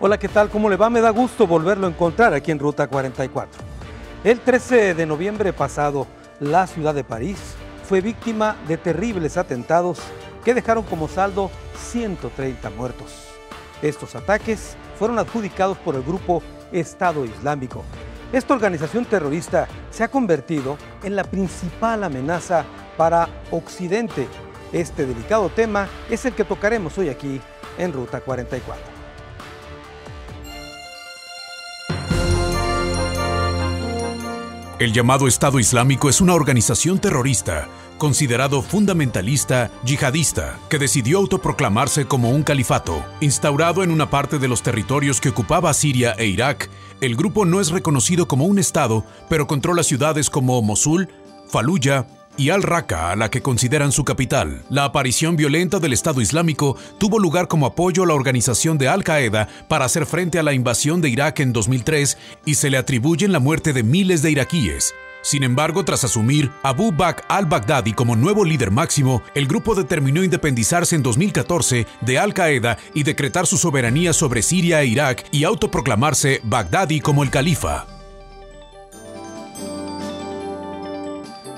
Hola, ¿qué tal? ¿Cómo le va? Me da gusto volverlo a encontrar aquí en Ruta 44. El 13 de noviembre pasado, la ciudad de París fue víctima de terribles atentados que dejaron como saldo 130 muertos. Estos ataques fueron adjudicados por el grupo Estado Islámico. Esta organización terrorista se ha convertido en la principal amenaza para Occidente. Este delicado tema es el que tocaremos hoy aquí en Ruta 44. El llamado Estado Islámico es una organización terrorista, considerado fundamentalista yihadista, que decidió autoproclamarse como un califato. Instaurado en una parte de los territorios que ocupaba Siria e Irak, el grupo no es reconocido como un Estado, pero controla ciudades como Mosul, Faluya y Al-Raqqa, a la que consideran su capital. La aparición violenta del Estado Islámico tuvo lugar como apoyo a la organización de Al-Qaeda para hacer frente a la invasión de Irak en 2003 y se le atribuyen la muerte de miles de iraquíes. Sin embargo, tras asumir Abu Bakr al-Baghdadi como nuevo líder máximo, el grupo determinó independizarse en 2014 de Al-Qaeda y decretar su soberanía sobre Siria e Irak y autoproclamarse Baghdadi como el califa.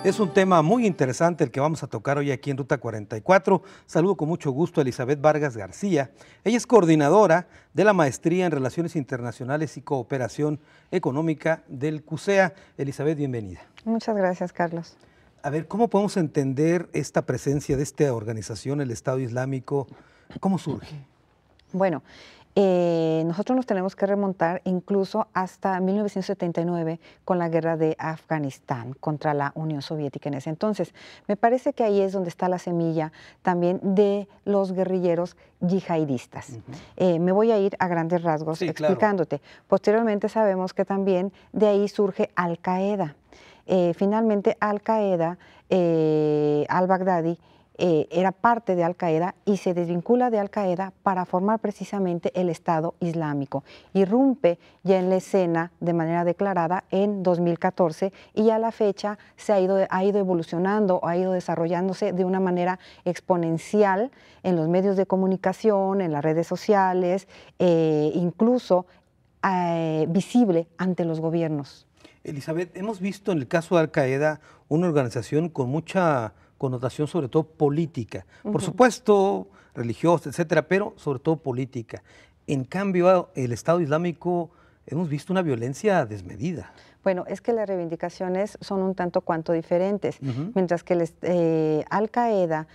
Es un tema muy interesante el que vamos a tocar hoy aquí en Ruta 44. Saludo con mucho gusto a Elizabeth Vargas García. Ella es coordinadora de la Maestría en Relaciones Internacionales y Cooperación Económica del CUSEA. Elizabeth, bienvenida. Muchas gracias, Carlos. A ver, ¿cómo podemos entender esta presencia de esta organización, el Estado Islámico? ¿Cómo surge? Bueno, nosotros nos tenemos que remontar incluso hasta 1979 con la guerra de Afganistán contra la Unión Soviética en ese entonces. Me parece que ahí es donde está la semilla también de los guerrilleros yihadistas. Me voy a ir a grandes rasgos explicándote. Claro. Posteriormente sabemos que también de ahí surge Al-Qaeda. Finalmente Al-Qaeda, al-Baghdadi, era parte de Al-Qaeda y se desvincula de Al-Qaeda para formar precisamente el Estado Islámico. Irrumpe ya en la escena de manera declarada en 2014 y a la fecha se ha ido evolucionando, ha ido desarrollándose de una manera exponencial en los medios de comunicación, en las redes sociales, incluso visible ante los gobiernos. Elizabeth, hemos visto en el caso de Al-Qaeda una organización con mucha connotación sobre todo política, por supuesto religiosa, etcétera, pero sobre todo política. En cambio, el Estado Islámico hemos visto una violencia desmedida. Bueno, es que las reivindicaciones son un tanto cuanto diferentes, mientras que Al-Qaeda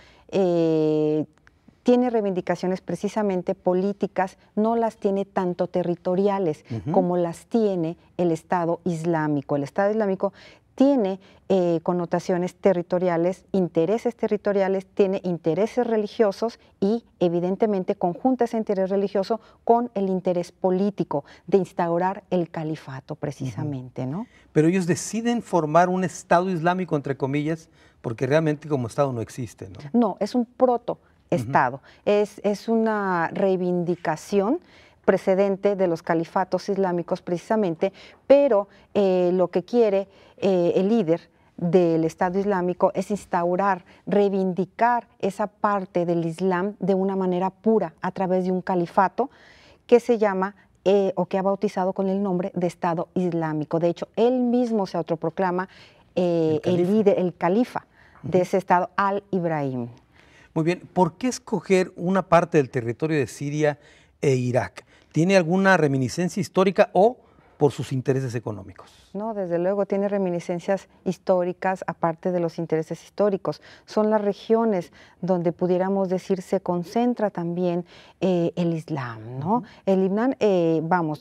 tiene reivindicaciones precisamente políticas, no las tiene tanto territoriales como las tiene el Estado Islámico. El Estado Islámico tiene connotaciones territoriales, tiene intereses religiosos y evidentemente conjunta ese interés religioso con el interés político de instaurar el califato precisamente, ¿no? Pero ellos deciden formar un Estado Islámico, entre comillas, porque realmente como Estado no existe, ¿no? No, es un protoestado, es una reivindicación precedente de los califatos islámicos precisamente, pero lo que quiere el líder del Estado Islámico es instaurar, reivindicar esa parte del Islam de una manera pura a través de un califato que se llama o que ha bautizado con el nombre de Estado Islámico. De hecho, él mismo se autoproclama el líder, el califa de ese Estado, Al-Ibrahim. Muy bien, ¿por qué escoger una parte del territorio de Siria e Irak? ¿Tiene alguna reminiscencia histórica o por sus intereses económicos? No, desde luego tiene reminiscencias históricas aparte de los intereses históricos. Son las regiones donde pudiéramos decir se concentra también el Islam, ¿no? El Islam,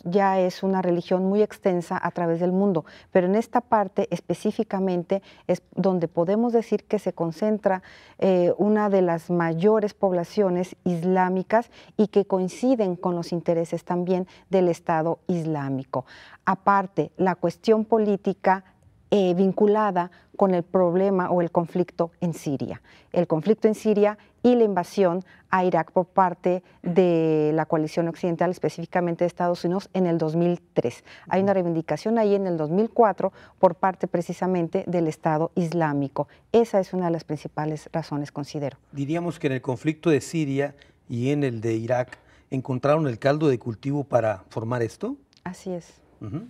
ya es una religión muy extensa a través del mundo, pero en esta parte específicamente es donde podemos decir que se concentra una de las mayores poblaciones islámicas y que coinciden con los intereses también del Estado Islámico. Aparte, la cuestión política vinculada con el problema o el conflicto en Siria. El conflicto en Siria y la invasión a Irak por parte de la coalición occidental, específicamente de Estados Unidos, en el 2003. Hay una reivindicación ahí en el 2004 por parte precisamente del Estado Islámico. Esa es una de las principales razones, considero. Diríamos que en el conflicto de Siria y en el de Irak encontraron el caldo de cultivo para formar esto. Así es.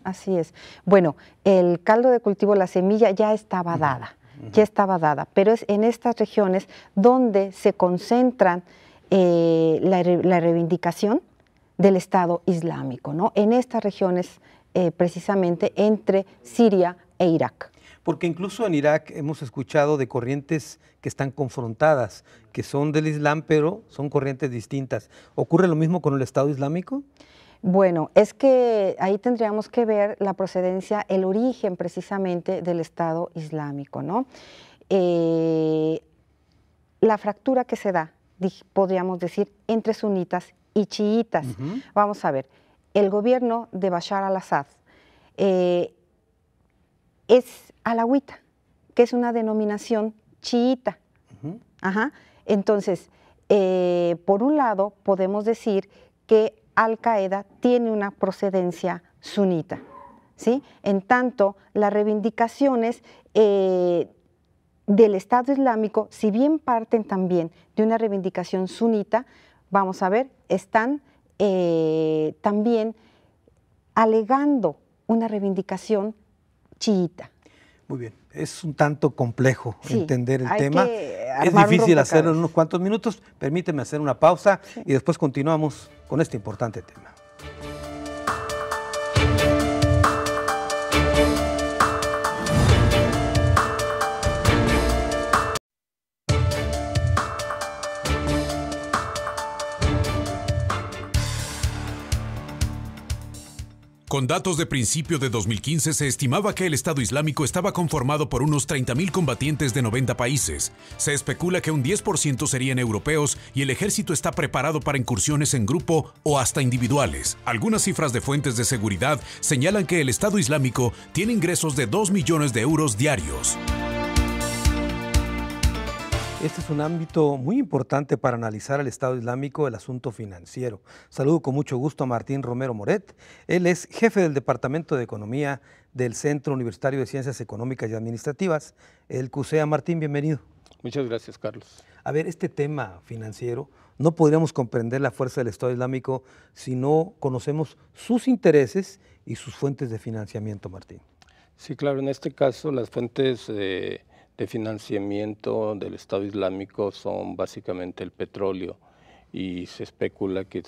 Así es. Bueno, el caldo de cultivo, la semilla ya estaba dada, pero es en estas regiones donde se concentran la reivindicación del Estado Islámico, ¿no? En estas regiones precisamente entre Siria e Irak. Porque incluso en Irak hemos escuchado de corrientes que están confrontadas, que son del Islam, pero son corrientes distintas. ¿Ocurre lo mismo con el Estado Islámico? Bueno, es que ahí tendríamos que ver la procedencia, el origen precisamente del Estado Islámico, ¿no? La fractura que se da, podríamos decir, entre sunitas y chiitas. Vamos a ver, el gobierno de Bashar al-Assad es alawita, que es una denominación chiita. Entonces, por un lado, podemos decir que Al-Qaeda tiene una procedencia sunita, ¿sí? En tanto, las reivindicaciones del Estado Islámico, si bien parten también de una reivindicación sunita, vamos a ver, están también alegando una reivindicación chiita. Muy bien, es un tanto complejo entender el tema. Es armar difícil hacerlo en unos cuantos minutos. Permíteme hacer una pausa y después continuamos con este importante tema. Con datos de principio de 2015 se estimaba que el Estado Islámico estaba conformado por unos 30.000 combatientes de 90 países. Se especula que un 10% serían europeos y el ejército está preparado para incursiones en grupo o hasta individuales. Algunas cifras de fuentes de seguridad señalan que el Estado Islámico tiene ingresos de 2 millones de euros diarios. Este es un ámbito muy importante para analizar al Estado Islámico, el asunto financiero. Saludo con mucho gusto a Martín Romero Moret. Él es jefe del Departamento de Economía del Centro Universitario de Ciencias Económicas y Administrativas, el CUSEA. Martín, bienvenido. Muchas gracias, Carlos. A ver, este tema financiero, no podríamos comprender la fuerza del Estado Islámico si no conocemos sus intereses y sus fuentes de financiamiento, Martín. Sí, claro, en este caso las fuentes de financiamiento del Estado Islámico son básicamente el petróleo y se especula que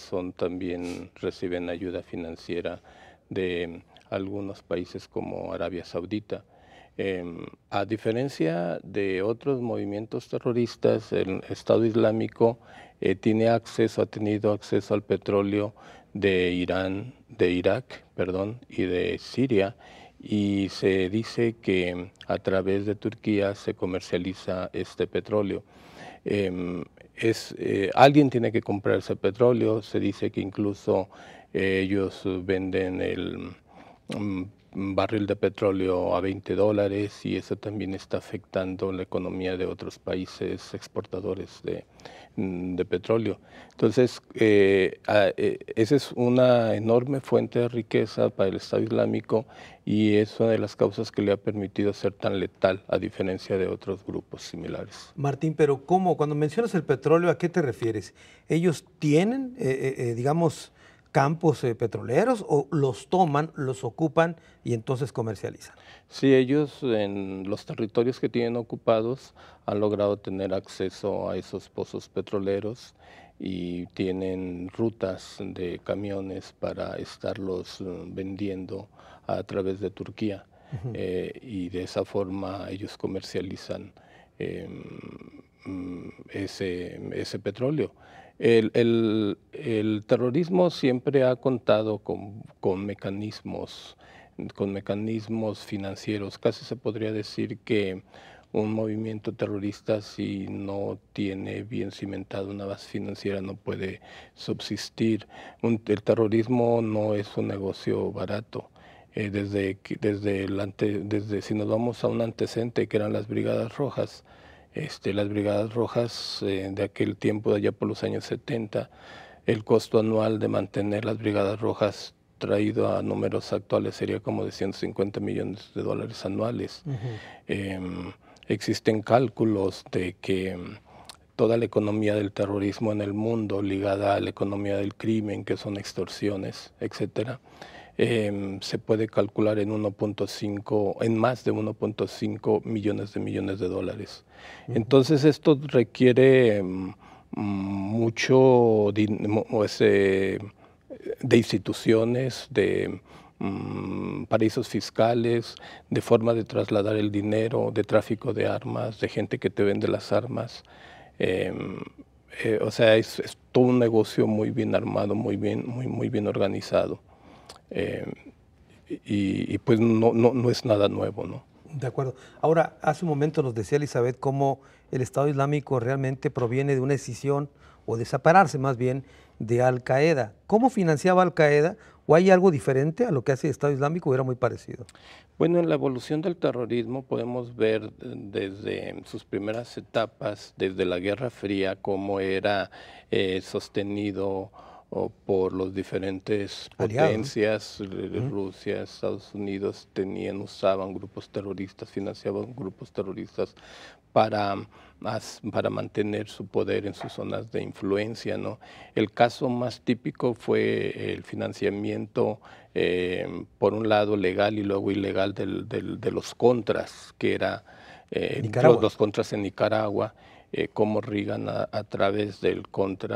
reciben ayuda financiera de algunos países como Arabia Saudita. A diferencia de otros movimientos terroristas, el Estado Islámico ha tenido acceso al petróleo de Irán, de Irak, y de Siria, y se dice que a través de Turquía se comercializa este petróleo. Alguien tiene que comprar ese petróleo, se dice que incluso ellos venden el barril de petróleo a $20 y eso también está afectando la economía de otros países exportadores de petróleo. Entonces, esa es una enorme fuente de riqueza para el Estado Islámico y es una de las causas que le ha permitido ser tan letal a diferencia de otros grupos similares. Martín, pero ¿cómo? Cuando mencionas el petróleo, ¿a qué te refieres? ¿Ellos tienen, digamos, campos petroleros o los toman, los ocupan y entonces comercializan? Sí, ellos en los territorios que tienen ocupados han logrado tener acceso a esos pozos petroleros y tienen rutas de camiones para estarlos vendiendo a través de Turquía. Y de esa forma ellos comercializan ese petróleo. El terrorismo siempre ha contado con mecanismos financieros. Casi se podría decir que un movimiento terrorista, si no tiene bien cimentada una base financiera, no puede subsistir. El terrorismo no es un negocio barato. Desde si nos vamos a un antecedente que eran las Brigadas Rojas, las Brigadas Rojas de aquel tiempo, de allá por los años 70, el costo anual de mantener las Brigadas Rojas traído a números actuales sería como de $150 millones anuales. Existen cálculos de que toda la economía del terrorismo en el mundo ligada a la economía del crimen, que son extorsiones, etcétera, se puede calcular en más de 1.5 millones de dólares. Entonces esto requiere mucho de instituciones, de paraísos fiscales, de forma de trasladar el dinero, de tráfico de armas, de gente que te vende las armas. O sea, es todo un negocio muy bien armado, muy bien organizado. Y pues no es nada nuevo, ¿no? De acuerdo. Ahora, hace un momento nos decía Elizabeth cómo el Estado Islámico realmente proviene de una escisión, o de separarse más bien, de Al-Qaeda. ¿Cómo financiaba Al-Qaeda? ¿O hay algo diferente a lo que hace el Estado Islámico o era muy parecido? Bueno, en la evolución del terrorismo podemos ver desde sus primeras etapas, desde la Guerra Fría, cómo era sostenido por los diferentes potencias, Rusia, Estados Unidos, usaban grupos terroristas, financiaban grupos terroristas para mantener su poder en sus zonas de influencia, ¿no? El caso más típico fue el financiamiento, por un lado legal y luego ilegal, de los contras, que era los contras en Nicaragua, como Reagan a través del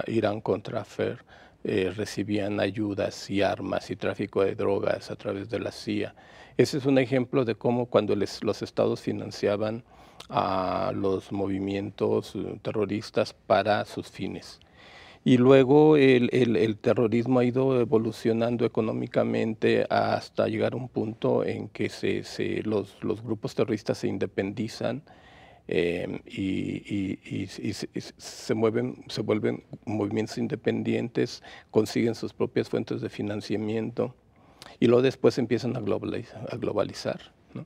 Irán-Contra Affair, recibían ayudas y armas y tráfico de drogas a través de la CIA. Ese es un ejemplo de cómo cuando los estados financiaban a los movimientos terroristas para sus fines. Y luego el terrorismo ha ido evolucionando económicamente hasta llegar a un punto en que los grupos terroristas se independizan, y se vuelven movimientos independientes, consiguen sus propias fuentes de financiamiento y luego después empiezan a globalizar, ¿no?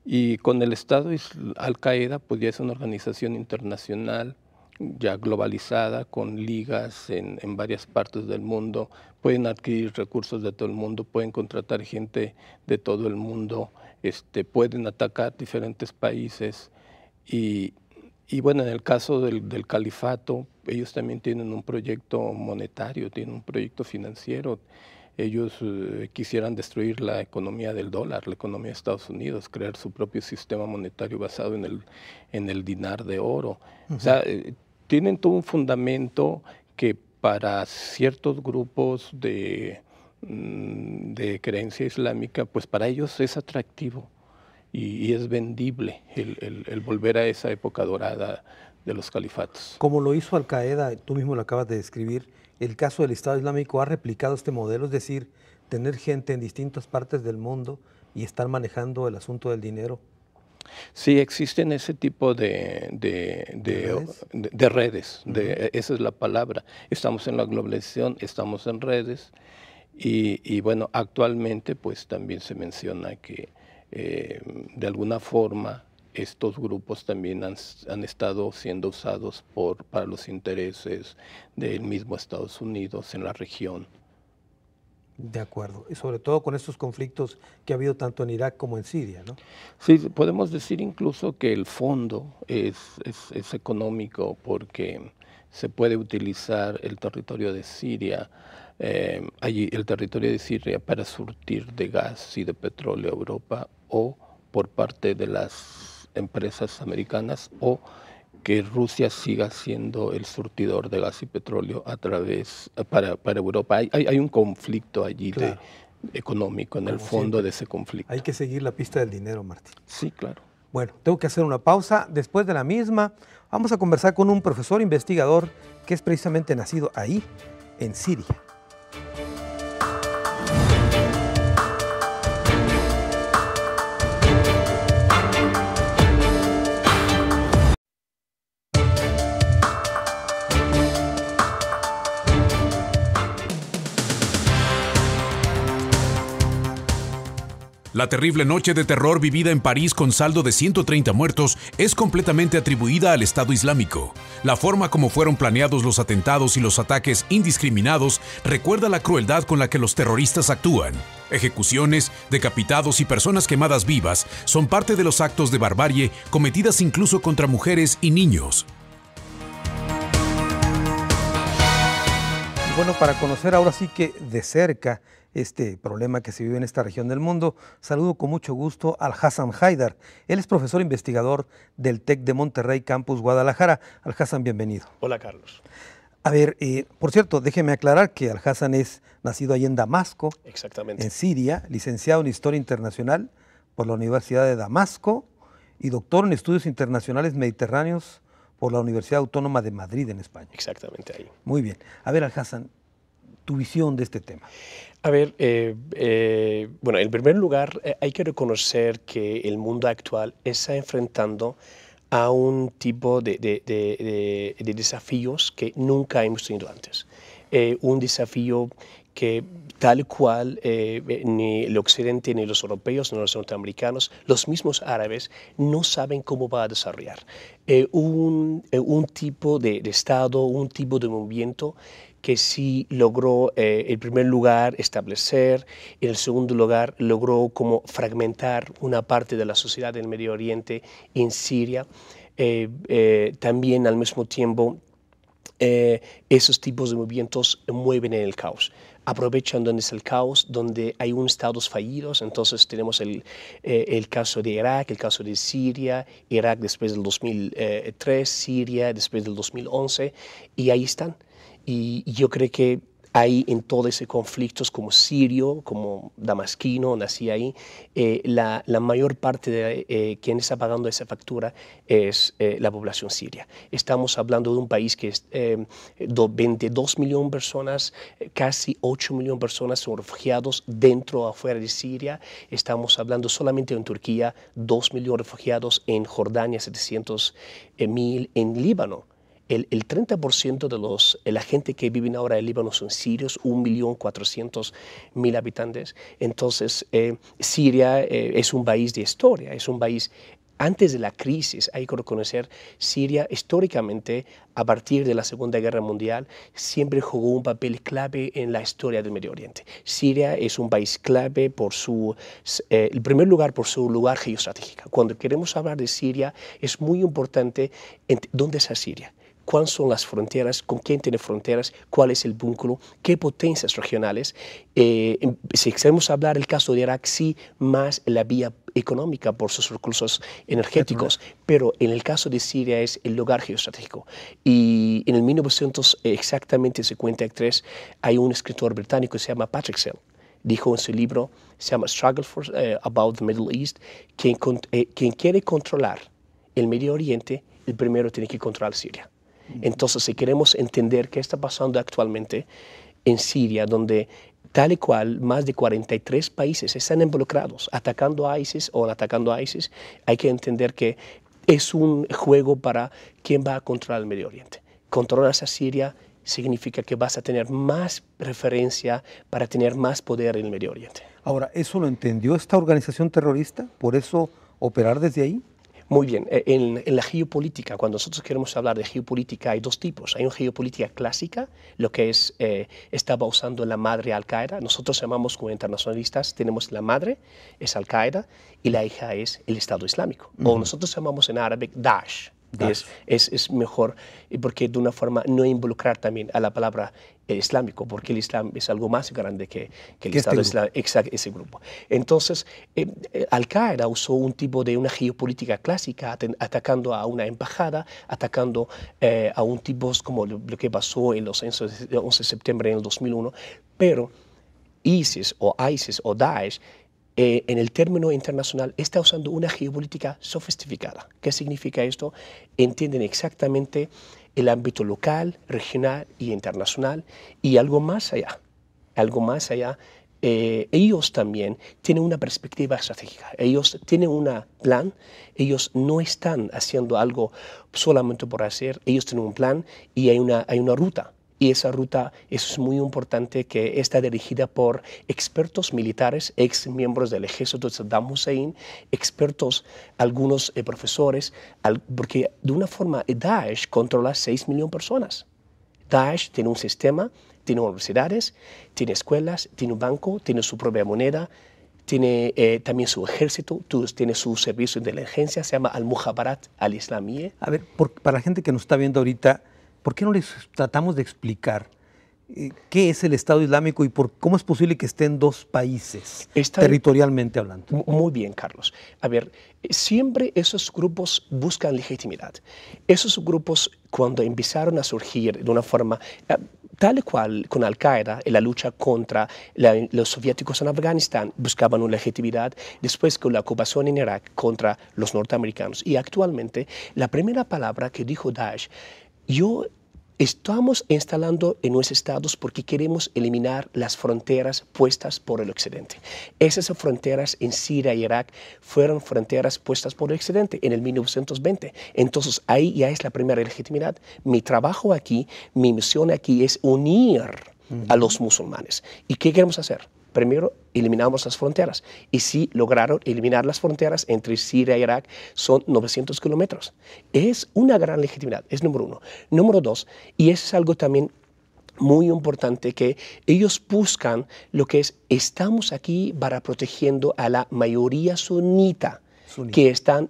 Y con el Estado, Al-Qaeda pues ya es una organización internacional ya globalizada, con ligas en varias partes del mundo, pueden adquirir recursos de todo el mundo, pueden contratar gente de todo el mundo, pueden atacar diferentes países. Y bueno, en el caso del califato, ellos también tienen un proyecto monetario, tienen un proyecto financiero. Ellos quisieran destruir la economía del dólar, la economía de Estados Unidos, crear su propio sistema monetario basado en el dinar de oro. O sea, tienen todo un fundamento que para ciertos grupos de creencia islámica, pues para ellos es atractivo. Y es vendible el volver a esa época dorada de los califatos. Como lo hizo Al-Qaeda, tú mismo lo acabas de describir, el caso del Estado Islámico ha replicado este modelo, es decir, tener gente en distintas partes del mundo y estar manejando el asunto del dinero. Sí, existen ese tipo de redes, esa es la palabra. Estamos en la globalización, estamos en redes y bueno, actualmente pues también se menciona que de alguna forma estos grupos también han estado siendo usados para los intereses del mismo Estados Unidos en la región. De acuerdo, y sobre todo con estos conflictos que ha habido tanto en Irak como en Siria, ¿no? Sí, podemos decir incluso que el fondo es económico, porque se puede utilizar el territorio de Siria, el territorio de Siria para surtir de gas y de petróleo a Europa, o por parte de las empresas americanas, o que Rusia siga siendo el surtidor de gas y petróleo para Europa. Hay un conflicto allí, claro, económico en el fondo siempre de ese conflicto. Hay que seguir la pista del dinero, Martín. Sí, claro. Bueno, tengo que hacer una pausa. Después de la misma, vamos a conversar con un profesor investigador que es precisamente nacido ahí, en Siria. La terrible noche de terror vivida en París con saldo de 130 muertos es completamente atribuida al Estado Islámico. La forma como fueron planeados los atentados y los ataques indiscriminados recuerda la crueldad con la que los terroristas actúan. Ejecuciones, decapitados y personas quemadas vivas son parte de los actos de barbarie cometidas incluso contra mujeres y niños. Bueno, para conocer ahora sí que de cerca este problema que se vive en esta región del mundo, saludo con mucho gusto al Hassan Haidar. Él es profesor investigador del TEC de Monterrey, Campus Guadalajara. Al Hassan, bienvenido. Hola, Carlos. A ver, por cierto, déjeme aclarar que Al Hassan es nacido ahí en Damasco, Exactamente. en Siria, licenciado en Historia Internacional por la Universidad de Damasco y doctor en Estudios Internacionales Mediterráneos por la Universidad Autónoma de Madrid, en España. Exactamente ahí. Muy bien. A ver, Al Hassan, tu visión de este tema. A ver, bueno, en primer lugar, hay que reconocer que el mundo actual está enfrentando a un tipo de desafíos que nunca hemos tenido antes. Un desafío que tal cual ni el occidente, ni los europeos, ni los norteamericanos, los mismos árabes, no saben cómo va a desarrollar. Un tipo de Estado, un tipo de movimiento que sí logró, en primer lugar, establecer, en el segundo lugar, logró como fragmentar una parte de la sociedad del Medio Oriente en Siria. También al mismo tiempo, esos tipos de movimientos mueven en el caos. Aprovechan donde es el caos, donde hay un estados fallidos. Entonces tenemos el caso de Irak, el caso de Siria, Irak después del 2003, Siria después del 2011, y ahí están. Y yo creo que hay en todos esos conflictos como sirio, como damasquino, nací ahí, la mayor parte de quien está pagando esa factura es la población siria. Estamos hablando de un país que es 22 millones de personas, casi 8 millones de personas son refugiados dentro o afuera de Siria. Estamos hablando solamente en Turquía, 2 millones de refugiados, en Jordania 700.000, en Líbano. El 30% de la gente que vive ahora en Líbano son sirios, 1.400.000 habitantes. Entonces, Siria es un país de historia, es un país antes de la crisis. Hay que reconocer, Siria históricamente, a partir de la Segunda Guerra Mundial, siempre jugó un papel clave en la historia del Medio Oriente. Siria es un país clave por en primer lugar, por su lugar geoestratégico. Cuando queremos hablar de Siria, es muy importante dónde está Siria. ¿Cuáles son las fronteras? ¿Con quién tiene fronteras? ¿Cuál es el vínculo? ¿Qué potencias regionales? Si queremos hablar del caso de Irak, sí, más la vía económica por sus recursos energéticos, pero en el caso de Siria es el lugar geoestratégico. Y en el 1953 hay un escritor británico que se llama Patrick Sell. Dijo en su libro, se llama Struggle About the Middle East, quien quiere controlar el Medio Oriente, el primero tiene que controlar Siria. Entonces, si queremos entender qué está pasando actualmente en Siria, donde tal y cual más de 43 países están involucrados atacando a ISIS o atacando a ISIS, hay que entender que es un juego para quién va a controlar el Medio Oriente. Controlar a Siria significa que vas a tener más referencia para tener más poder en el Medio Oriente. Ahora, ¿eso lo entendió esta organización terrorista? ¿Por eso operar desde ahí? Muy bien, en la geopolítica, cuando nosotros queremos hablar de geopolítica, hay dos tipos. Hay una geopolítica clásica, lo que estaba usando la madre Al-Qaeda. Nosotros llamamos como internacionalistas, tenemos la madre, es Al-Qaeda, y la hija es el Estado Islámico. O nosotros llamamos en árabe Daesh. Es mejor porque de una forma no involucrar también a la palabra islámico, porque el Islam es algo más grande que el Estado Islámico, ese grupo. Entonces, Al-Qaeda usó un tipo de una geopolítica clásica, atacando a una embajada, atacando a un tipo como lo que pasó en los 11 de septiembre en el 2001, pero ISIS o Daesh, en el término internacional, está usando una geopolítica sofisticada. ¿Qué significa esto? Entienden exactamente el ámbito local, regional y internacional y algo más allá. Algo más allá. Ellos también tienen una perspectiva estratégica. Ellos tienen un plan. Ellos no están haciendo algo solamente por hacer. Ellos tienen un plan y hay una ruta. Y esa ruta es muy importante, que está dirigida por expertos militares, ex miembros del ejército de Saddam Hussein, expertos, algunos profesores, porque de una forma Daesh controla 6 millones de personas. Daesh tiene un sistema, tiene universidades, tiene escuelas, tiene un banco, tiene su propia moneda, tiene también su ejército, tiene su servicio de inteligencia, se llama Al-Mukhabarat al-Islamiyya. A ver, para la gente que nos está viendo ahorita, ¿por qué no les tratamos de explicar ¿Qué es el Estado Islámico y cómo es posible que esté en dos países, territorialmente hablando? Muy bien, Carlos. A ver, siempre esos grupos buscan legitimidad. Esos grupos, cuando empezaron a surgir de una forma tal y cual con Al-Qaeda, en la lucha contra los soviéticos en Afganistán, buscaban una legitimidad, después con la ocupación en Irak contra los norteamericanos. Y actualmente, la primera palabra que dijo Daesh, estamos instalando en nuestros estados porque queremos eliminar las fronteras puestas por el Occidente. Esas fronteras en Siria y Irak fueron fronteras puestas por el Occidente en el 1920. Entonces ahí ya es la primera legitimidad. Mi trabajo aquí, mi misión aquí es unir a los musulmanes. ¿Y qué queremos hacer? Primero, eliminamos las fronteras. Y sí lograron eliminar las fronteras entre Siria e Irak, son 900 kilómetros. Es una gran legitimidad, es número uno. Número dos, y eso es algo también muy importante, que ellos buscan lo que es, estamos aquí para protegiendo a la mayoría sunita. Que están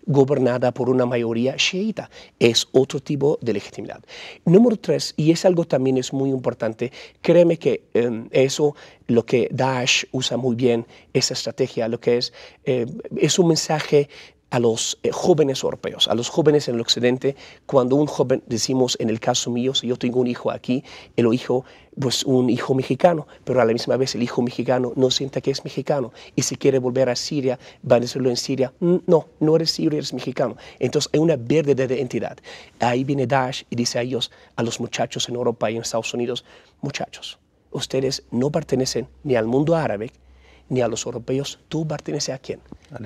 gobernada por una mayoría chiita. Es otro tipo de legitimidad. Número tres, y es algo también es muy importante, créeme que eso, lo que Daesh usa muy bien, esa estrategia, lo que es un mensaje a los jóvenes europeos, a los jóvenes en el occidente. Cuando un joven, decimos en el caso mío, si yo tengo un hijo aquí, pues un hijo mexicano, pero a la misma vez el hijo mexicano no sienta que es mexicano y si quiere volver a Siria, va a decirlo en Siria, no eres sirio, eres mexicano. Entonces hay una pérdida de identidad. Ahí viene Daesh y dice a ellos, a los muchachos en Europa y en Estados Unidos, muchachos, ustedes no pertenecen ni al mundo árabe ni a los europeos. ¿Tú perteneces a quién?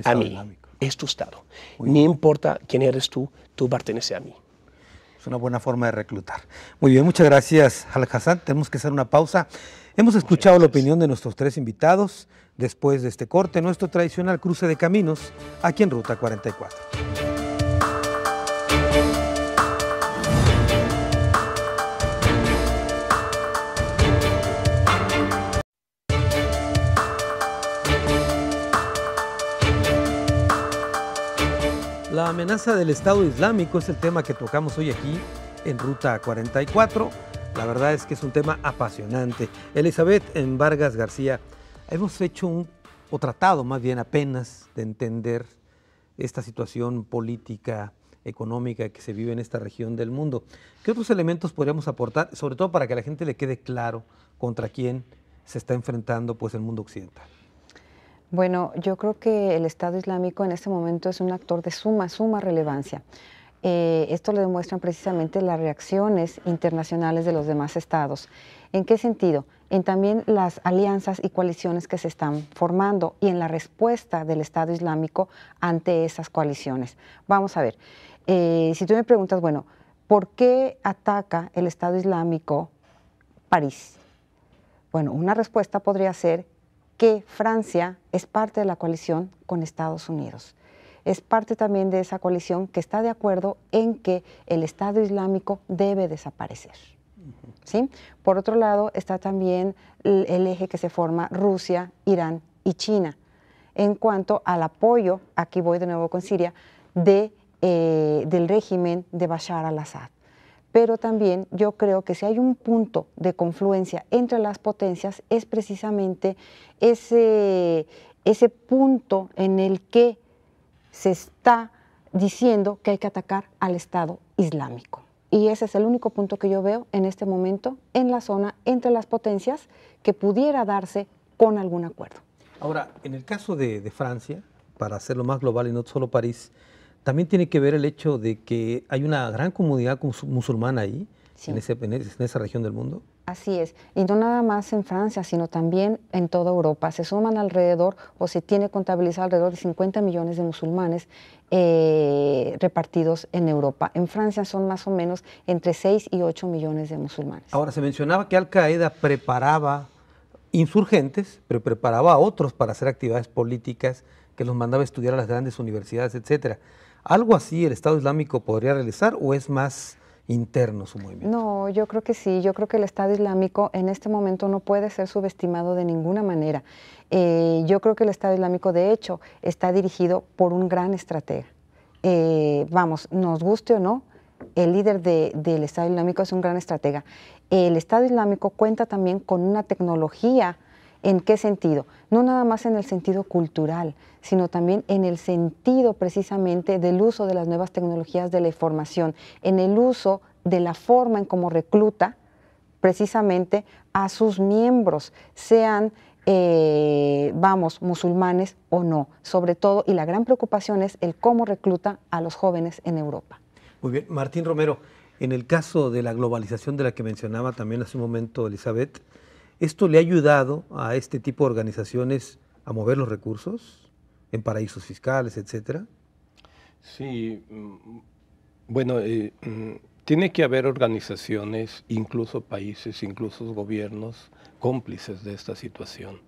A mí. Islámico. Es tu Estado. Ni importa quién eres tú perteneces a mí. Es una buena forma de reclutar. Muy bien, muchas gracias, Al-Hassan. Tenemos que hacer una pausa. Hemos escuchado la opinión de nuestros tres invitados. Después de este corte, nuestro tradicional cruce de caminos aquí en Ruta 44. La amenaza del Estado Islámico es el tema que tocamos hoy aquí en Ruta 44. La verdad es que es un tema apasionante. Elizabeth Vargas García, hemos hecho tratado más bien apenas de entender esta situación política, económica que se vive en esta región del mundo. ¿Qué otros elementos podríamos aportar, sobre todo para que a la gente le quede claro contra quién se está enfrentando pues, el mundo occidental? Bueno, yo creo que el Estado Islámico en este momento es un actor de suma relevancia. Esto lo demuestran precisamente las reacciones internacionales de los demás estados. ¿En qué sentido? En también las alianzas y coaliciones que se están formando y en la respuesta del Estado Islámico ante esas coaliciones. Vamos a ver, si tú me preguntas, bueno, ¿por qué ataca el Estado Islámico París? Bueno, una respuesta podría ser que Francia es parte de la coalición con Estados Unidos. Es parte también de esa coalición que está de acuerdo en que el Estado Islámico debe desaparecer. ¿Sí? Por otro lado, está también el eje que se forma Rusia, Irán y China. En cuanto al apoyo, aquí voy de nuevo con Siria, del régimen de Bashar al-Assad. Pero también yo creo que si hay un punto de confluencia entre las potencias es precisamente ese punto en el que se está diciendo que hay que atacar al Estado Islámico. Y ese es el único punto que yo veo en este momento en la zona entre las potencias que pudiera darse con algún acuerdo. Ahora, en el caso de Francia, para hacerlo más global y no solo París, también tiene que ver el hecho de que hay una gran comunidad musulmana ahí, sí, en esa región del mundo. Así es, y no nada más en Francia, sino también en toda Europa. Se suman alrededor, o se tiene contabilizado alrededor de 50 millones de musulmanes repartidos en Europa. En Francia son más o menos entre 6 y 8 millones de musulmanes. Ahora, se mencionaba que Al-Qaeda preparaba insurgentes, pero preparaba a otros para hacer actividades políticas, que los mandaba a estudiar a las grandes universidades, etcétera. ¿Algo así el Estado Islámico podría realizar o es más interno su movimiento? No, yo creo que sí. Yo creo que el Estado Islámico en este momento no puede ser subestimado de ninguna manera. Yo creo que el Estado Islámico, de hecho, está dirigido por un gran estratega. Vamos, nos guste o no, el líder del Estado Islámico es un gran estratega. El Estado Islámico cuenta también con una tecnología. ¿En qué sentido? No nada más en el sentido cultural, sino también en el sentido precisamente del uso de las nuevas tecnologías de la información, en el uso de la forma en cómo recluta precisamente a sus miembros, sean, musulmanes o no. Sobre todo, y la gran preocupación es el cómo recluta a los jóvenes en Europa. Muy bien. Martín Romero, en el caso de la globalización de la que mencionaba también hace un momento Elizabeth, ¿esto le ha ayudado a este tipo de organizaciones a mover los recursos en paraísos fiscales, etcétera? Sí, bueno, tiene que haber organizaciones, incluso países, incluso gobiernos cómplices de esta situación.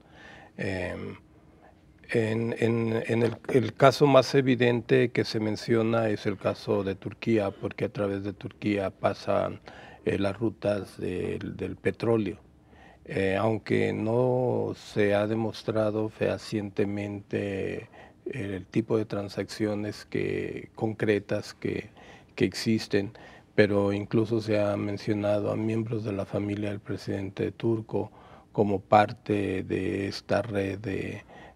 El caso más evidente que se menciona es el caso de Turquía, porque a través de Turquía pasan las rutas del petróleo. Aunque no se ha demostrado fehacientemente el tipo de transacciones concretas que existen, pero incluso se ha mencionado a miembros de la familia del presidente turco como parte de esta red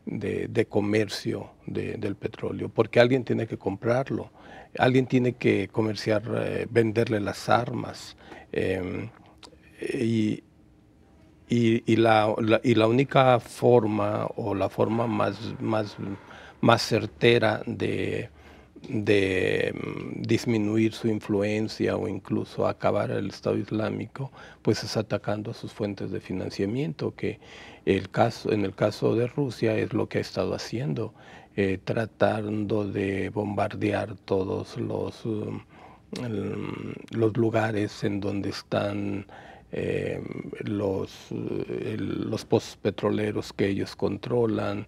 de comercio del petróleo, porque alguien tiene que comprarlo, alguien tiene que comerciar, venderle las armas, y la única forma o la forma más certera de disminuir su influencia o incluso acabar el Estado Islámico, pues es atacando a sus fuentes de financiamiento, que en el caso de Rusia es lo que ha estado haciendo, tratando de bombardear todos los lugares en donde están los pozos petroleros que ellos controlan,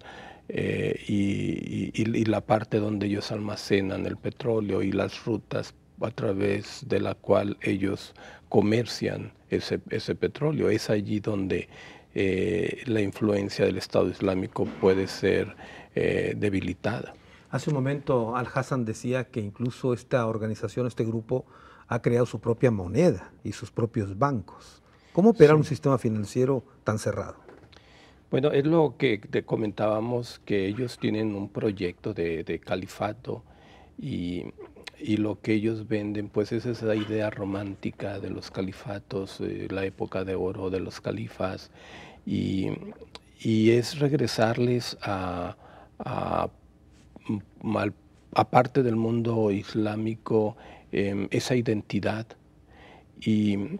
y la parte donde ellos almacenan el petróleo y las rutas a través de la cual ellos comercian ese petróleo. Es allí donde la influencia del Estado Islámico puede ser debilitada. Hace un momento Al-Hassan decía que incluso esta organización, este grupo, ha creado su propia moneda y sus propios bancos. ¿Cómo operar un sistema financiero tan cerrado? Bueno, es lo que te comentábamos, que ellos tienen un proyecto de califato y lo que ellos venden pues es esa idea romántica de los califatos, la época de oro de los califas, y es regresarles a parte del mundo islámico esa identidad. Y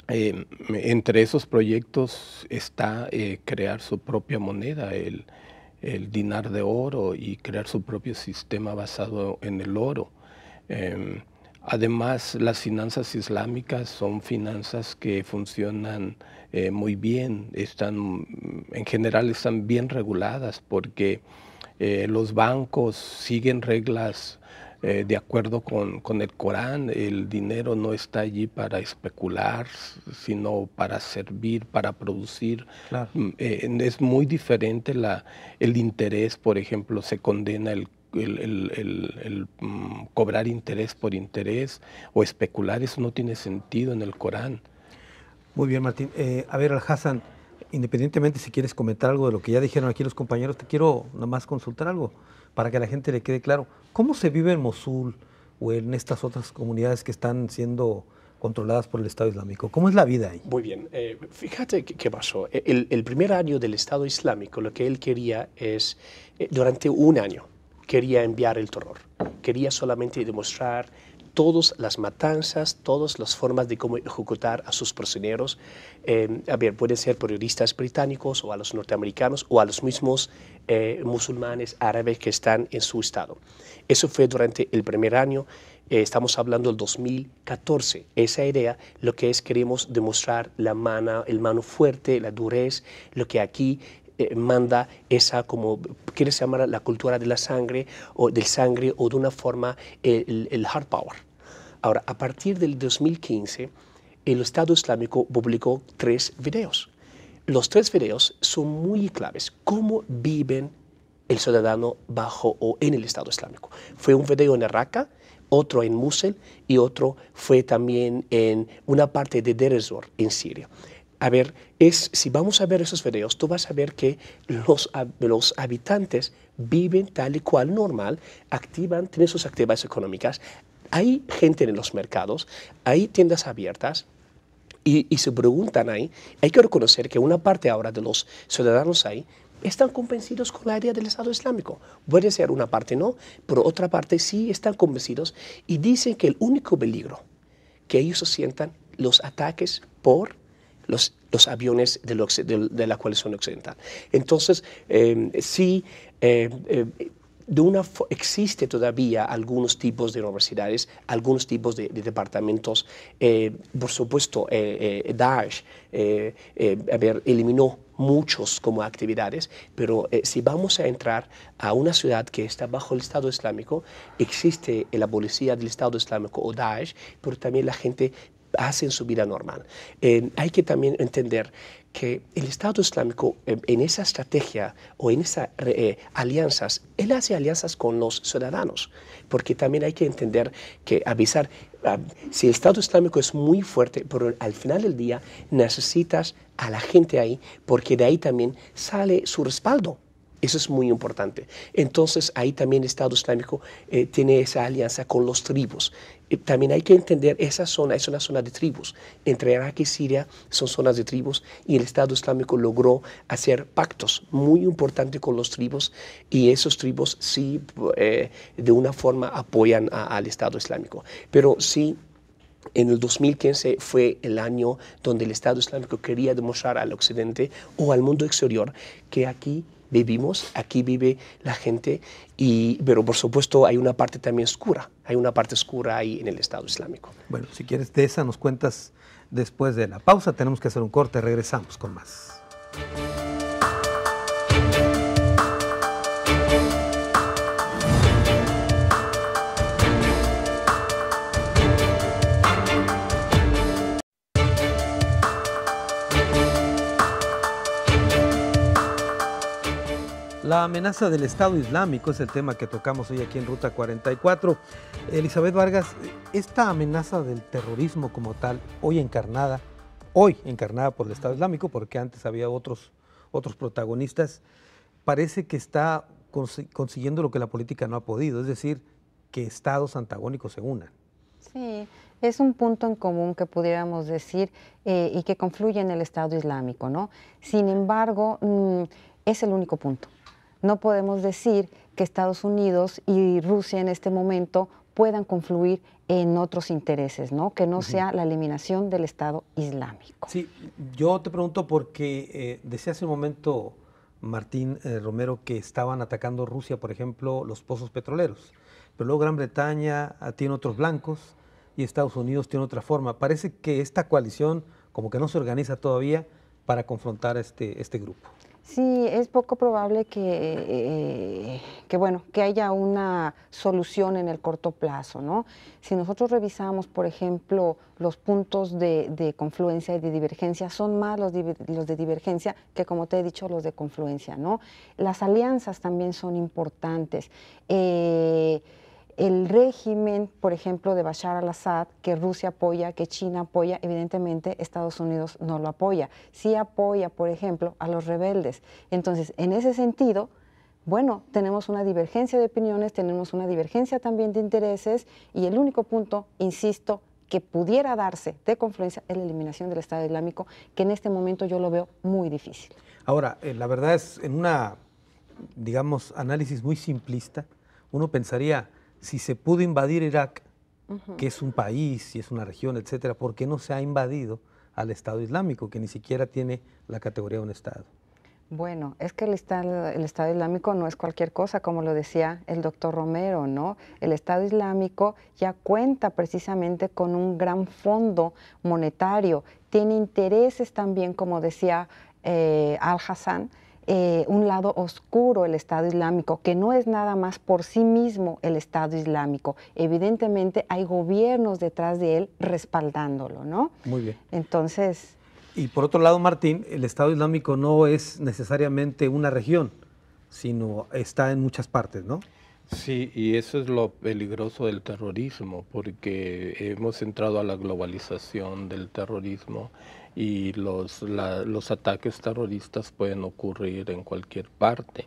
entre esos proyectos está crear su propia moneda, el dinar de oro, y crear su propio sistema basado en el oro. Además, las finanzas islámicas son finanzas que funcionan muy bien, en general están bien reguladas, porque los bancos siguen reglas de acuerdo con el Corán. El dinero no está allí para especular, sino para servir, para producir. Claro. Es muy diferente el interés, por ejemplo, se condena el cobrar interés por interés o especular. Eso no tiene sentido en el Corán. Muy bien, Martín. A ver, Al-Hassan, independientemente si quieres comentar algo de lo que ya dijeron aquí los compañeros, te quiero nada más consultar algo para que a la gente le quede claro. ¿Cómo se vive en Mosul o en estas otras comunidades que están siendo controladas por el Estado Islámico? ¿Cómo es la vida ahí? Muy bien. Fíjate qué pasó. El primer año del Estado Islámico, lo que él quería es, durante un año, quería enviar el terror. Quería solamente demostrar todas las matanzas, todas las formas de cómo ejecutar a sus prisioneros. Pueden ser periodistas británicos o a los norteamericanos o a los mismos musulmanes árabes que están en su estado. Eso fue durante el primer año. Estamos hablando del 2014. Esa idea, lo que es, queremos demostrar el mano fuerte, la durez, lo que aquí manda esa, como quieres llamar, la cultura de la sangre o del sangre, o de una forma el hard power. Ahora, a partir del 2015, el Estado Islámico publicó 3 videos. Los 3 videos son muy claves. Cómo viven el ciudadano bajo o en el Estado Islámico. Fue un video en Raqqa, otro en Mosul y otro fue también en una parte de Deir ez-Zor, en Siria. A ver, si vamos a ver esos videos, tú vas a ver que los habitantes viven tal y cual normal, tienen sus actividades económicas, hay gente en los mercados, hay tiendas abiertas, y se preguntan ahí, hay que reconocer que una parte ahora de los ciudadanos ahí están convencidos con la idea del Estado Islámico. Puede ser una parte no, pero otra parte sí están convencidos y dicen que el único peligro que ellos sientan los ataques por los aviones de la coalición occidental. Entonces, sí, existe todavía algunos tipos de universidades, algunos tipos de departamentos. Por supuesto, Daesh eliminó muchos como actividades, pero si vamos a entrar a una ciudad que está bajo el Estado Islámico, existe la policía del Estado Islámico o Daesh, pero también la gente hacen su vida normal. Hay que también entender que el Estado Islámico en esa estrategia o en esas alianzas, él hace alianzas con los ciudadanos, porque también hay que entender que si el Estado Islámico es muy fuerte, pero al final del día necesitas a la gente ahí, porque de ahí también sale su respaldo. Eso es muy importante. Entonces, ahí también el Estado Islámico tiene esa alianza con los tribus. También hay que entender, esa zona es una zona de tribus. Entre Irak y Siria son zonas de tribus y el Estado Islámico logró hacer pactos muy importantes con los tribus y esos tribus sí, de una forma apoyan al Estado Islámico. Pero sí, en el 2015 fue el año donde el Estado Islámico quería demostrar al Occidente o al mundo exterior que aquí vivimos, aquí vive la gente, pero por supuesto hay una parte también oscura, hay una parte oscura ahí en el Estado Islámico. Bueno, si quieres de esa nos cuentas después de la pausa, tenemos que hacer un corte, regresamos con más. La amenaza del Estado Islámico es el tema que tocamos hoy aquí en Ruta 44. Elizabeth Vargas, esta amenaza del terrorismo como tal, hoy encarnada por el Estado Islámico, porque antes había otros protagonistas, parece que está consiguiendo lo que la política no ha podido, es decir, que estados antagónicos se unan. Sí, es un punto en común que pudiéramos decir y que confluye en el Estado Islámico, ¿no? Sin embargo, es el único punto. No podemos decir que Estados Unidos y Rusia en este momento puedan confluir en otros intereses, ¿no? Que no sea la eliminación del Estado Islámico. Sí, yo te pregunto porque decía hace un momento Martín Romero que estaban atacando Rusia, por ejemplo, los pozos petroleros, pero luego Gran Bretaña tiene otros blancos y Estados Unidos tiene otra forma. Parece que esta coalición como que no se organiza todavía para confrontar a este grupo. Sí, es poco probable que haya una solución en el corto plazo, ¿no? Si nosotros revisamos, por ejemplo, los puntos de confluencia y de divergencia, son más los de divergencia que, como te he dicho, los de confluencia, ¿no? Las alianzas también son importantes. El régimen, por ejemplo, de Bashar al-Assad, que Rusia apoya, que China apoya, evidentemente Estados Unidos no lo apoya. Sí apoya, por ejemplo, a los rebeldes. Entonces, en ese sentido, bueno, tenemos una divergencia de opiniones, tenemos una divergencia también de intereses y el único punto, insisto, que pudiera darse de confluencia es la eliminación del Estado Islámico, que en este momento yo lo veo muy difícil. Ahora, la verdad es, en una, digamos, análisis muy simplista, uno pensaría, si se pudo invadir Irak, que es un país y es una región, etcétera, ¿por qué no se ha invadido al Estado Islámico, que ni siquiera tiene la categoría de un Estado? Bueno, es que el Estado Islámico no es cualquier cosa, como lo decía el doctor Romero, ¿no? El Estado Islámico ya cuenta precisamente con un gran fondo monetario, tiene intereses también, como decía Al-Hassan, un lado oscuro el Estado Islámico, que no es nada más por sí mismo el Estado Islámico. Evidentemente hay gobiernos detrás de él respaldándolo, ¿no? Muy bien. Entonces... Y por otro lado, Martín, el Estado Islámico no es necesariamente una región, sino está en muchas partes, ¿no? Sí, y eso es lo peligroso del terrorismo, porque hemos entrado a la globalización del terrorismo y los ataques terroristas pueden ocurrir en cualquier parte.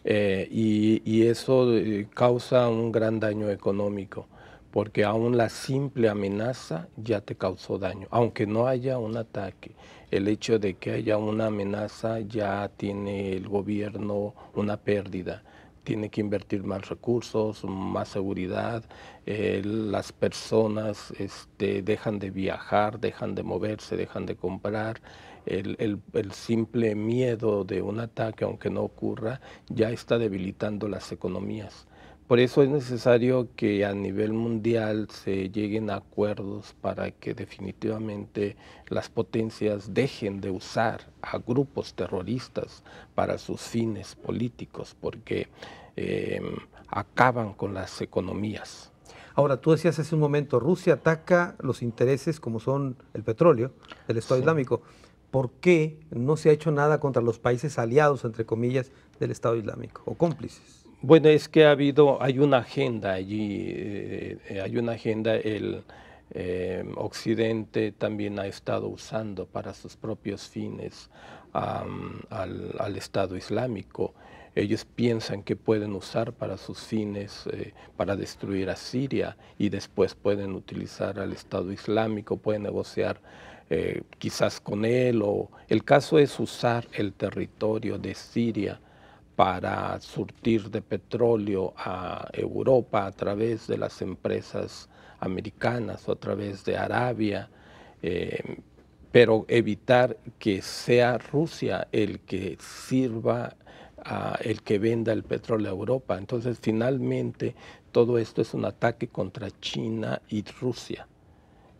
Y eso causa un gran daño económico, porque aún la simple amenaza ya te causó daño, aunque no haya un ataque. El hecho de que haya una amenaza ya tiene el gobierno una pérdida. Tiene que invertir más recursos, más seguridad, las personas dejan de viajar, dejan de moverse, dejan de comprar. El simple miedo de un ataque, aunque no ocurra, ya está debilitando las economías. Por eso es necesario que a nivel mundial se lleguen a acuerdos para que definitivamente las potencias dejen de usar a grupos terroristas para sus fines políticos, porque acaban con las economías. Ahora, tú decías hace un momento, Rusia ataca los intereses como son el petróleo del Estado Islámico. ¿Por qué no se ha hecho nada contra los países aliados, entre comillas, del Estado Islámico o cómplices? Bueno, es que hay una agenda allí, hay una agenda, el Occidente también ha estado usando para sus propios fines al Estado Islámico. Ellos piensan que pueden usar para sus fines, para destruir a Siria, y después pueden utilizar al Estado Islámico, pueden negociar quizás con él, o el caso es usar el territorio de Siria para surtir de petróleo a Europa a través de las empresas americanas o a través de Arabia, pero evitar que sea Rusia el que sirva, el que venda el petróleo a Europa. Entonces, finalmente, todo esto es un ataque contra China y Rusia.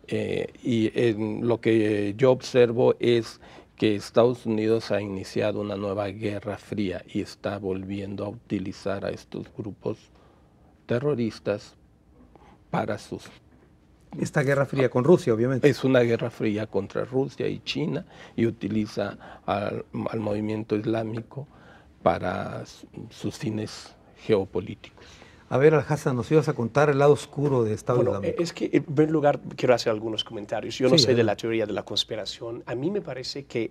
Lo que yo observo es que Estados Unidos ha iniciado una nueva guerra fría y está volviendo a utilizar a estos grupos terroristas para sus... Esta guerra fría con Rusia, obviamente. Es una guerra fría contra Rusia y China, y utiliza al movimiento islámico para sus fines geopolíticos. A ver, Al-Hassan, nos ibas a contar el lado oscuro de Estado Islámico. Es que en primer lugar quiero hacer algunos comentarios. Yo no soy de la teoría de la conspiración. A mí me parece que,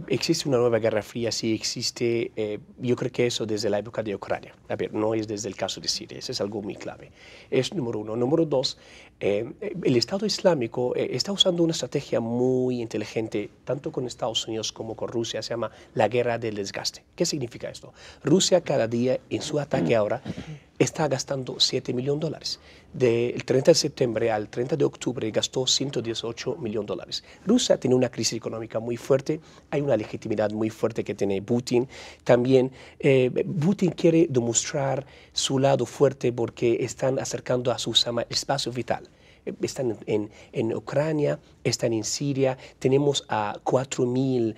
existe una nueva guerra fría, sí existe, yo creo que eso desde la época de Ucrania. No es desde el caso de Siria, eso es algo muy clave. Es número uno. Número dos, el Estado Islámico está usando una estrategia muy inteligente, tanto con Estados Unidos como con Rusia, se llama la guerra del desgaste. ¿Qué significa esto? Rusia cada día en su ataque ahora está gastando $7 millones. Del 30 de septiembre al 30 de octubre gastó $118 millones. Rusia tiene una crisis económica muy fuerte, hay una legitimidad muy fuerte que tiene Putin. También Putin quiere demostrar su lado fuerte porque están acercando a su espacio vital. Están en Ucrania, están en Siria, tenemos a 4.000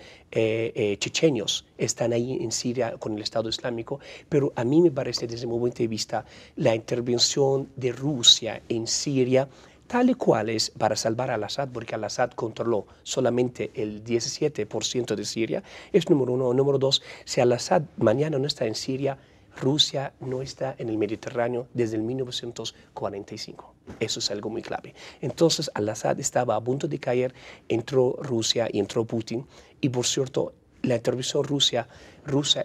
chechenios, están ahí en Siria con el Estado Islámico, pero a mí me parece desde mi punto de vista la intervención de Rusia en Siria tal y cual es para salvar al Assad, porque al-Assad controló solamente el 17% de Siria, es número uno. Número dos, si al-Assad mañana no está en Siria, Rusia no está en el Mediterráneo desde el 1945. Eso es algo muy clave. Entonces, al-Assad estaba a punto de caer, entró Rusia y entró Putin. Y por cierto, la intervención rusa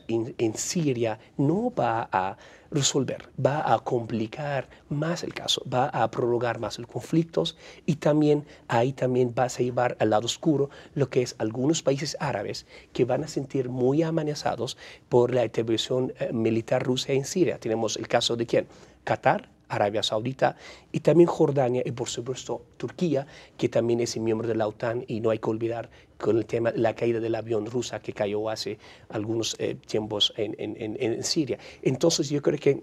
en Siria no va a resolver, va a complicar más el caso, va a prolongar más los conflictos, y también ahí también va a llevar al lado oscuro lo que es algunos países árabes que van a sentir muy amenazados por la intervención militar rusa en Siria. Tenemos el caso de ¿quién? Qatar, Arabia Saudita y también Jordania y por supuesto Turquía, que también es miembro de la OTAN, y no hay que olvidar con el tema de la caída del avión rusa que cayó hace algunos tiempos en Siria. Entonces yo creo que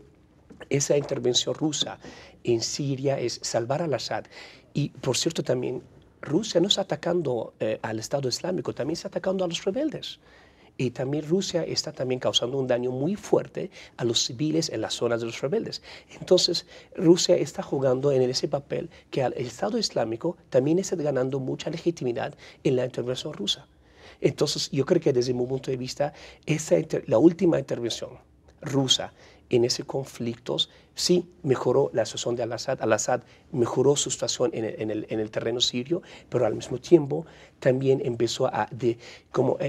esa intervención rusa en Siria es salvar al Assad. Y por cierto también Rusia no está atacando al Estado Islámico, también está atacando a los rebeldes. Y también Rusia está también causando un daño muy fuerte a los civiles en las zonas de los rebeldes. Entonces, Rusia está jugando en ese papel que el Estado Islámico también está ganando mucha legitimidad en la intervención rusa. Entonces, yo creo que desde mi punto de vista, la última intervención rusa en ese conflicto. Sí, mejoró la situación de Al-Assad. Al-Assad mejoró su situación en el terreno sirio, pero al mismo tiempo también empezó a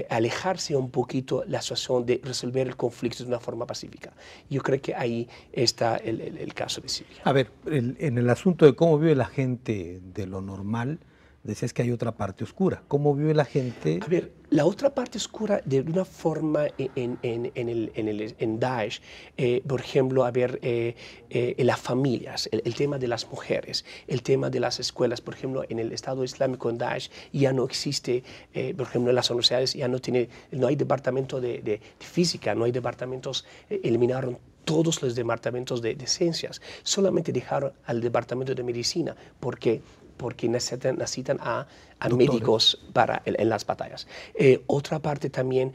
alejarse un poquito la situación de resolver el conflicto de una forma pacífica. Yo creo que ahí está el caso de Siria. A ver, en el asunto de cómo vive la gente de lo normal, decías que hay otra parte oscura. ¿Cómo vive la gente? A ver, la otra parte oscura de una forma en Daesh, por ejemplo, a ver, en las familias, el tema de las mujeres, el tema de las escuelas, por ejemplo, en el Estado Islámico en Daesh ya no existe, por ejemplo, en las universidades ya no hay departamento de física, no hay departamentos, eliminaron todos los departamentos de ciencias, solamente dejaron al departamento de medicina, porque necesitan a médicos en las batallas. Otra parte también,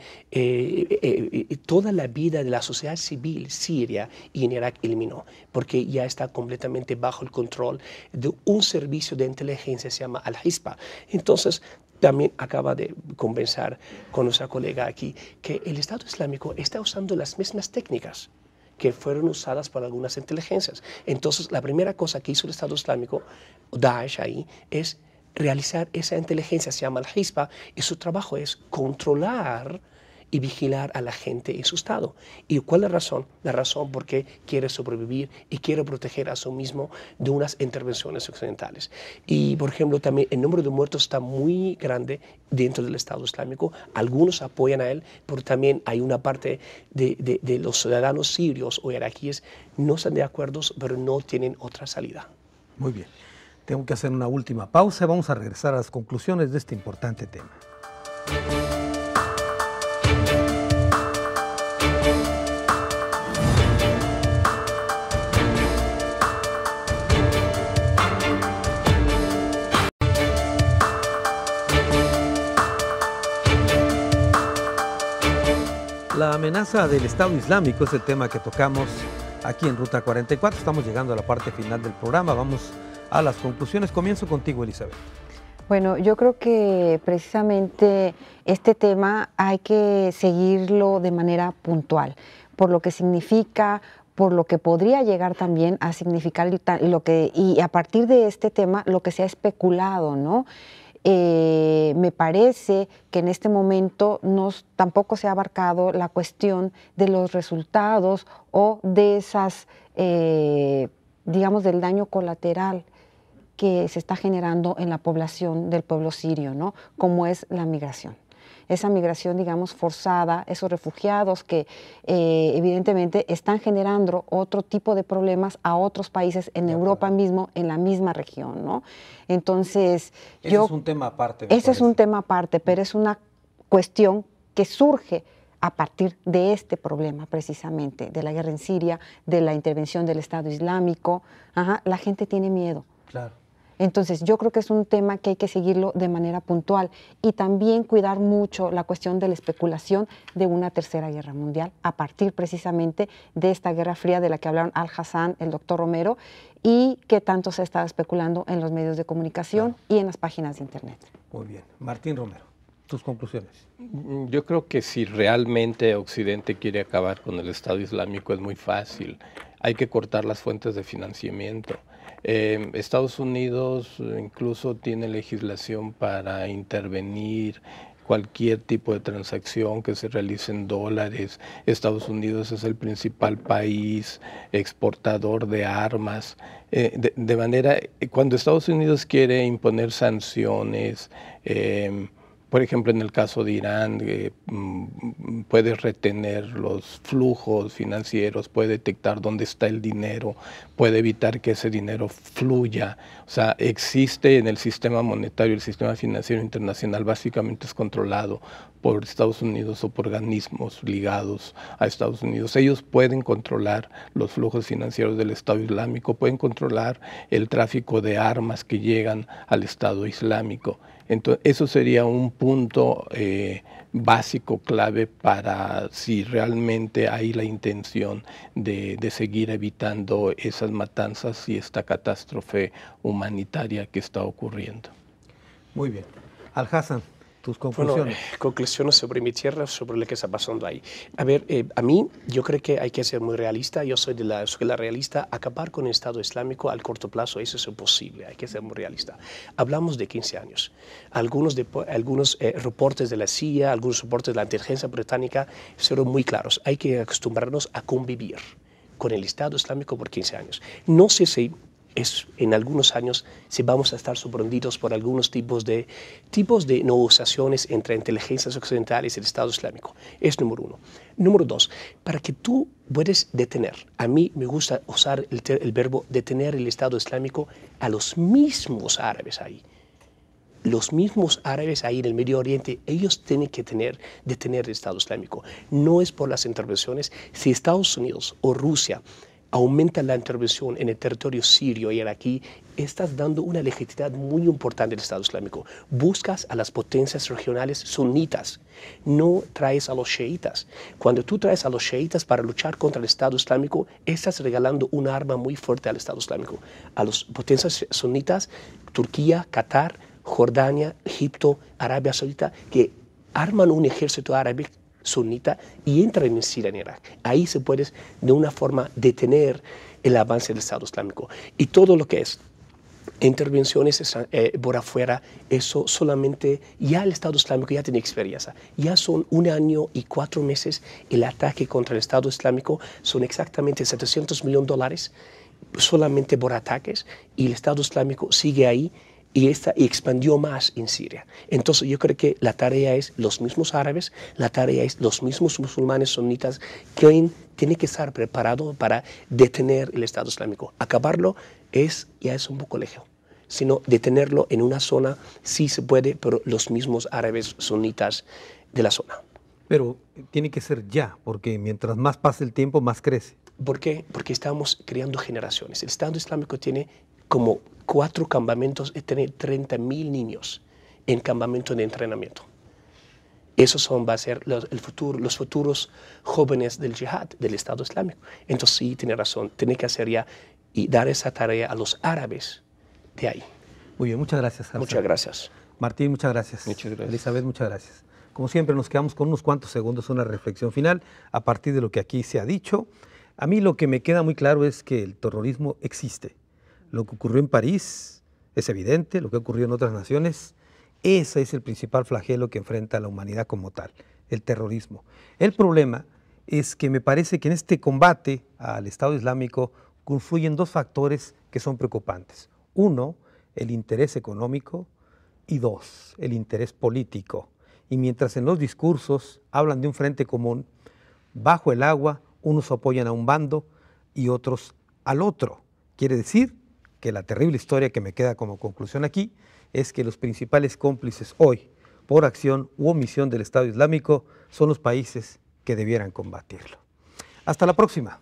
toda la vida de la sociedad civil siria y en Irak eliminó, porque ya está completamente bajo el control de un servicio de inteligencia, se llama Al-Hispa. Entonces, también acaba de conversar con nuestra colega aquí que el Estado Islámico está usando las mismas técnicas que fueron usadas por algunas inteligencias. Entonces, la primera cosa que hizo el Estado Islámico, Daesh ahí, es realizar esa inteligencia, se llama Al-Hispa, y su trabajo es controlar y vigilar a la gente en su estado. ¿Y cuál es la razón? La razón porque quiere sobrevivir y quiere proteger a sí mismo de unas intervenciones occidentales. Y, por ejemplo, también el número de muertos está muy grande dentro del Estado Islámico. Algunos apoyan a él, pero también hay una parte de los ciudadanos sirios o iraquíes no están de acuerdo, pero no tienen otra salida. Muy bien. Tengo que hacer una última pausa. Vamos a regresar a las conclusiones de este importante tema. La amenaza del Estado Islámico es el tema que tocamos aquí en Ruta 44. Estamos llegando a la parte final del programa. Vamos a las conclusiones. Comienzo contigo, Elizabeth. Bueno, yo creo que precisamente este tema hay que seguirlo de manera puntual, por lo que significa, por lo que podría llegar también a significar y a partir de este tema lo que se ha especulado, ¿no? Me parece que en este momento tampoco se ha abarcado la cuestión de los resultados o de esas, digamos, del daño colateral que se está generando en la población del pueblo sirio, ¿no? Como es la migración. Esa migración, digamos, forzada, esos refugiados que evidentemente están generando otro tipo de problemas a otros países en Europa mismo, en la misma región, ¿no? Entonces, ese es un tema aparte. Ese es un tema aparte, pero es una cuestión que surge a partir de este problema precisamente, de la guerra en Siria, de la intervención del Estado Islámico. La gente tiene miedo. Claro. Entonces, yo creo que es un tema que hay que seguirlo de manera puntual y también cuidar mucho la cuestión de la especulación de una tercera guerra mundial a partir precisamente de esta guerra fría de la que hablaron Al-Hassan, el doctor Romero, y que tanto se está especulando en los medios de comunicación y en las páginas de internet. Muy bien. Martín Romero, tus conclusiones. Yo creo que si realmente Occidente quiere acabar con el Estado Islámico es muy fácil. Hay que cortar las fuentes de financiamiento. Estados Unidos incluso tiene legislación para intervenir cualquier tipo de transacción que se realice en dólares. Estados Unidos es el principal país exportador de armas. De manera, cuando Estados Unidos quiere imponer sanciones, por ejemplo, en el caso de Irán, puede retener los flujos financieros, puede detectar dónde está el dinero, puede evitar que ese dinero fluya. O sea, existe en el sistema monetario, el sistema financiero internacional básicamente es controlado por Estados Unidos o por organismos ligados a Estados Unidos. Ellos pueden controlar los flujos financieros del Estado Islámico, pueden controlar el tráfico de armas que llegan al Estado Islámico. Entonces, eso sería un punto básico, clave para si realmente hay la intención de seguir evitando esas matanzas y esta catástrofe humanitaria que está ocurriendo. Muy bien. Al-Hassan, tus conclusiones. Bueno, conclusiones sobre mi tierra, sobre lo que está pasando ahí. A ver, a mí, yo creo que hay que ser muy realista. Yo soy la realista. Acabar con el Estado Islámico al corto plazo, eso es imposible. Hay que ser muy realista. Hablamos de 15 años. Algunos reportes de la CIA, algunos reportes de la inteligencia británica fueron muy claros. Hay que acostumbrarnos a convivir con el Estado Islámico por 15 años. No sé si en algunos años si vamos a estar sorprendidos por algunos tipos de negociaciones entre inteligencias occidentales y el Estado Islámico. Es número uno. Número dos, para que tú puedas detener, a mí me gusta usar el verbo detener el Estado Islámico a los mismos árabes ahí. Los mismos árabes ahí en el Medio Oriente, ellos tienen que detener el Estado Islámico. No es por las intervenciones. Si Estados Unidos o Rusia aumenta la intervención en el territorio sirio y iraquí, estás dando una legitimidad muy importante al Estado Islámico. Buscas a las potencias regionales sunitas, no traes a los chiitas. Cuando tú traes a los chiitas para luchar contra el Estado Islámico, estás regalando un arma muy fuerte al Estado Islámico. A las potencias sunitas, Turquía, Qatar, Jordania, Egipto, Arabia Saudita, que arman un ejército árabe sunita y entran en Siria, en Irak. Ahí se puede de una forma detener el avance del Estado Islámico. Y todo lo que es intervenciones por afuera, eso solamente, ya el Estado Islámico ya tiene experiencia. Ya son 1 año y 4 meses el ataque contra el Estado Islámico, son exactamente $700 millones solamente por ataques, y el Estado Islámico sigue ahí y expandió más en Siria. Entonces yo creo que la tarea es los mismos árabes, la tarea es los mismos musulmanes sunitas, que tienen que estar preparados para detener el Estado Islámico. Acabarlo ya es un poco lejos, sino detenerlo en una zona sí se puede, pero los mismos árabes sunitas de la zona. Pero tiene que ser ya, porque mientras más pase el tiempo, más crece. ¿Por qué? Porque estamos creando generaciones. El Estado Islámico tiene como 4 campamentos, tiene 30.000 niños en campamento de entrenamiento. Esos va a ser los futuros jóvenes del yihad, del Estado Islámico. Entonces sí, tiene razón, tiene que hacer ya y dar esa tarea a los árabes de ahí. Muy bien, muchas gracias, Hassan. Muchas gracias. Martín, muchas gracias. Muchas gracias. Elizabeth, muchas gracias. Como siempre, nos quedamos con unos cuantos segundos, una reflexión final a partir de lo que aquí se ha dicho. A mí lo que me queda muy claro es que el terrorismo existe. Lo que ocurrió en París es evidente, lo que ocurrió en otras naciones, ese es el principal flagelo que enfrenta la humanidad como tal, el terrorismo. El problema es que me parece que en este combate al Estado Islámico confluyen 2 factores que son preocupantes. 1, el interés económico, y 2, el interés político. Y mientras en los discursos hablan de un frente común, bajo el agua unos apoyan a un bando y otros al otro. Quiere decir que la terrible historia que me queda como conclusión aquí es que los principales cómplices hoy, por acción u omisión del Estado Islámico, son los países que debieran combatirlo. Hasta la próxima.